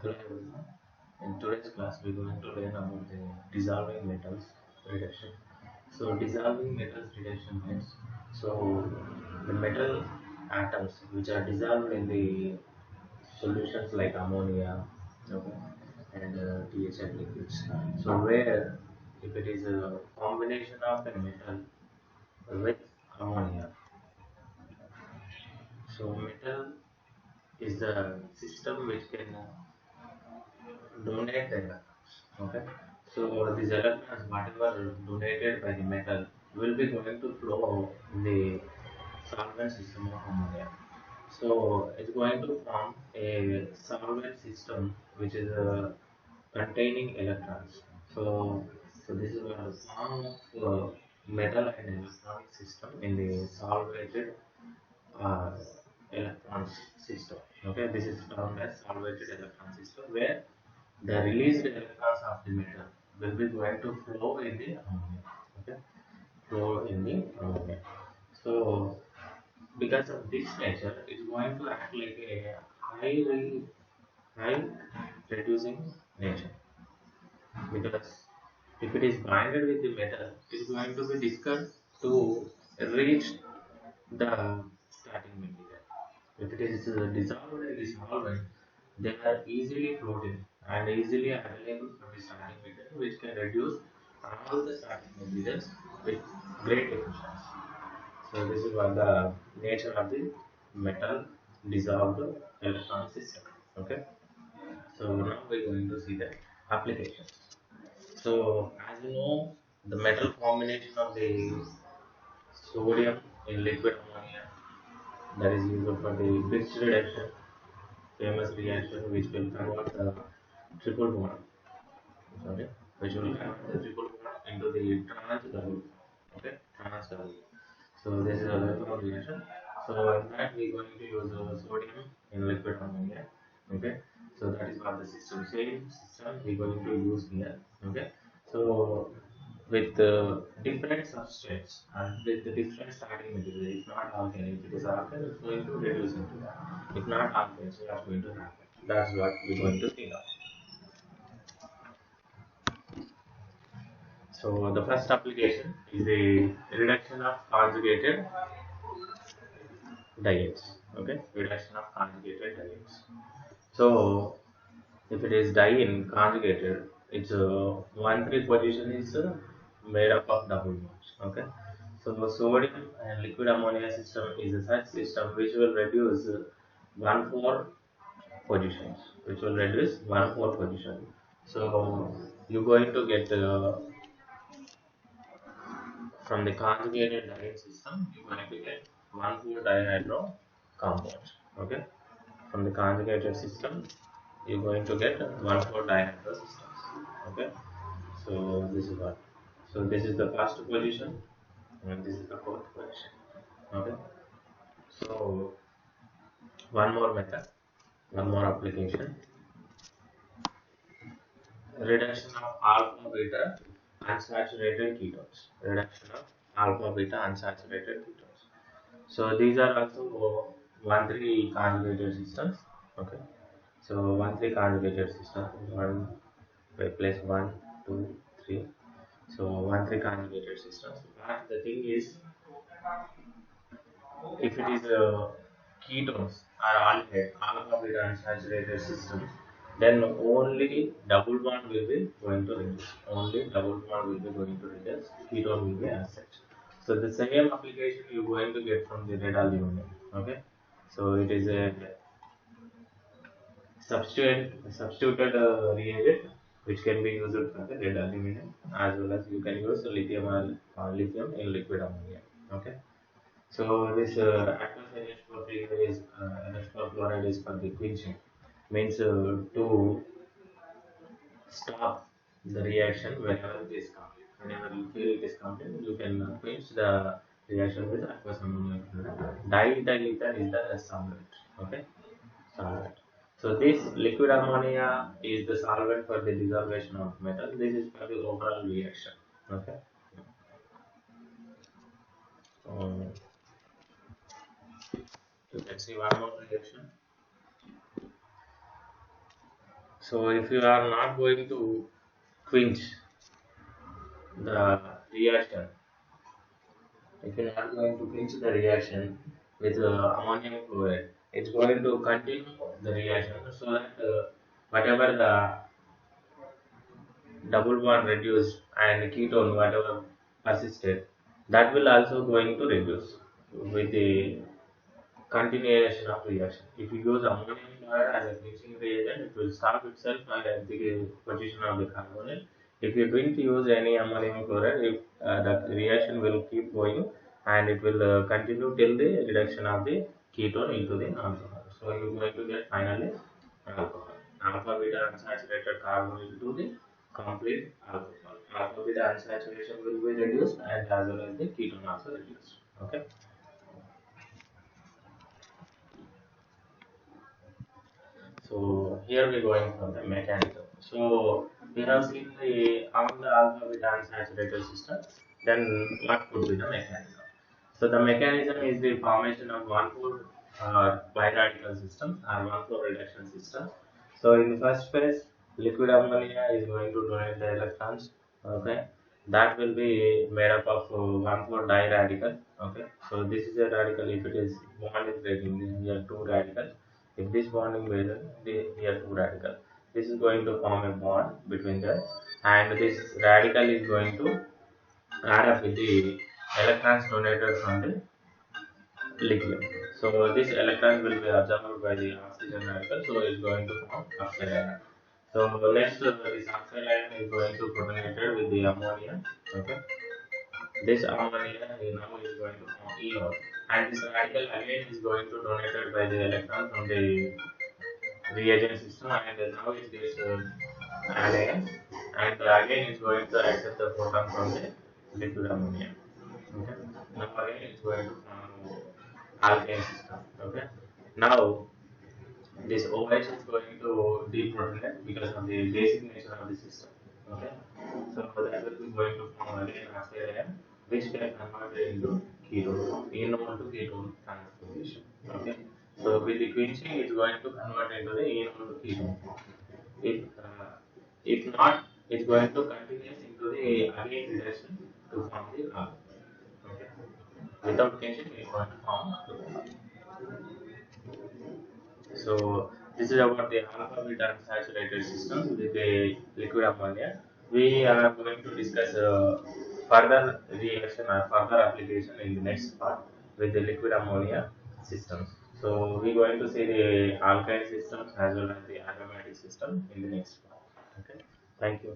Hello everyone. In today's class, we're going to learn about the dissolving metals reduction. So, dissolving metals reduction means the metal atoms which are dissolved in the solutions like ammonia, okay, and THF liquids. So, where if it is a combination of a metal with ammonia, so metal is the system which can donate the electrons. Okay, so these electrons, whatever donated by the metal, will be going to flow in the solvent system of ammonia. So it's going to form a solvent system which is containing electrons. So, so this is a form of metal and electronic system in the solvated uh, electrons system. Okay, this is termed as solvated electron system where the released electrons of the metal will be going to flow in the ammonia. Okay, flow in the ammonia. So because of this nature, it's going to act like a high reducing nature. Because if it is binded with the metal, it is going to be difficult to reach the starting material. If it is dissolved in the solvent, they are easily floating and easily available for the starting material, which can reduce all the starting materials with great efficiency. So this is what the nature of the metal dissolved electron system. Okay. So now we're going to see the applications. So as you know, the metal combination of the sodium in liquid ammonia that is used for the Birch reduction, famous reaction which will convert the triple bond, sorry, which will convert the triple bond into the trans double, okay, trans double. So this is a well-known reaction. So in that we are going to use sodium in liquid ammonia, okay. So that is what the same system we are going to use here, okay. So with different substrates and with the different starting material. If not alkane, if it is alkane, it's going to reduce into that. If not alkane, so that's going to happen. That's what we're going to see now. So the first application is the reduction of conjugated diets. Okay, reduction of conjugated diets. So if it is diene conjugated, its 1,3 position is made up of double bonds. Okay, so sodium and liquid ammonia system is a such system which will reduce 1,4 positions, which will reduce 1,4 position. So you're going to get from the conjugated diene system, you're going to get 1,4 dihydro compounds. Okay, from the conjugated system, you're going to get 1,4 dihydro systems. Okay, so this is what. So this is the first position, and this is the fourth position. Okay, so one more method, one more application, reduction of alpha beta unsaturated ketones. Reduction of alpha beta unsaturated ketones. So these are also 1,3 conjugated systems. Okay, so 1,3 conjugated system. One by place 1, 2, 3. So 1,3 conjugated systems. But the thing is, if it is ketones or aldehyde, alpha beta unsaturated systems, then only double bond will be going to reduce. Only double bond will be going to reduce. Ketone will be as such. So the same application you are going to get from the red aluminum. Okay, so it is a substituted reagent which can be used for the red aluminum as well as you can use lithium in liquid ammonia. Okay. So this aqueous NH4 is for the quenching, means to stop the reaction whenever it is complete. Whenever you feel it is complete, you can quench the reaction with aqueous ammonium fluoride. Dilithium is the solvent. Okay, solvent. So this liquid ammonia is the solvent for the dissolution of metal. This is for the overall reaction. Okay. Um, so let's see one more reaction. So if you are not going to quench the reaction, if you are not going to quench the reaction with ammonium chloride, it's going to continue the reaction so that whatever the double bond reduced and ketone whatever persisted, that will also going to reduce with the continuation of reaction. If you use ammonium chloride as a quenching reagent, it will stop itself at the position of the carbonyl. If you don't use any ammonium chloride, if, that reaction will keep going and it will continue till the reduction of the ketone into the alcohol. So you are going to get finally alcohol. Alpha beta unsaturated carbonyl to the complete alcohol. Alpha beta unsaturation will be reduced and as well as the ketone also reduced. Okay. So here we going for the mechanism. So we have seen the on the alpha beta unsaturated system. Then what could be the mechanism? So the mechanism is the formation of 1,4 biradical systems or 1,4 reduction systems. So in the first phase, liquid ammonia is going to donate the electrons. Okay, that will be made up of 1,4 diradical. Okay, so this is a radical if it is bond is breaking. This is a two radical. If this bonding breaks, we are two radical. This is going to form a bond between them, and this radical is going to add up with the electrons donated from the liquid. So this electron will be absorbed by the oxygen radical, so it's going to form oxide ion. So next, this oxide ion is going to protonated with the ammonia. Okay, this ammonia now is going to form enol, and this radical again is going to donated by the electron from the reagent system, and now it gets anion, and again it's going to accept the proton from the liquid ammonia. Okay, now again it's going to form alkane system. Okay, now this OH is going to deprotonate because of the basic nature of the system. Okay, so that will be going to form again oxide ion, which can convert it into ketone, enol to ketone transformation. Okay, so with the quenching, it's going to convert into the enol to ketone. If not, it's going to continue into the again reduction to form the alcohol. Okay, without quenching, it's going to form alcohol. So this is about the alpha beta unsaturated systems with the liquid ammonia. We are going to discuss further reaction or further application in the next part with the liquid ammonia systems. So we are going to see the alkyne systems as well as the aromatic system in the next part. Okay. Thank you.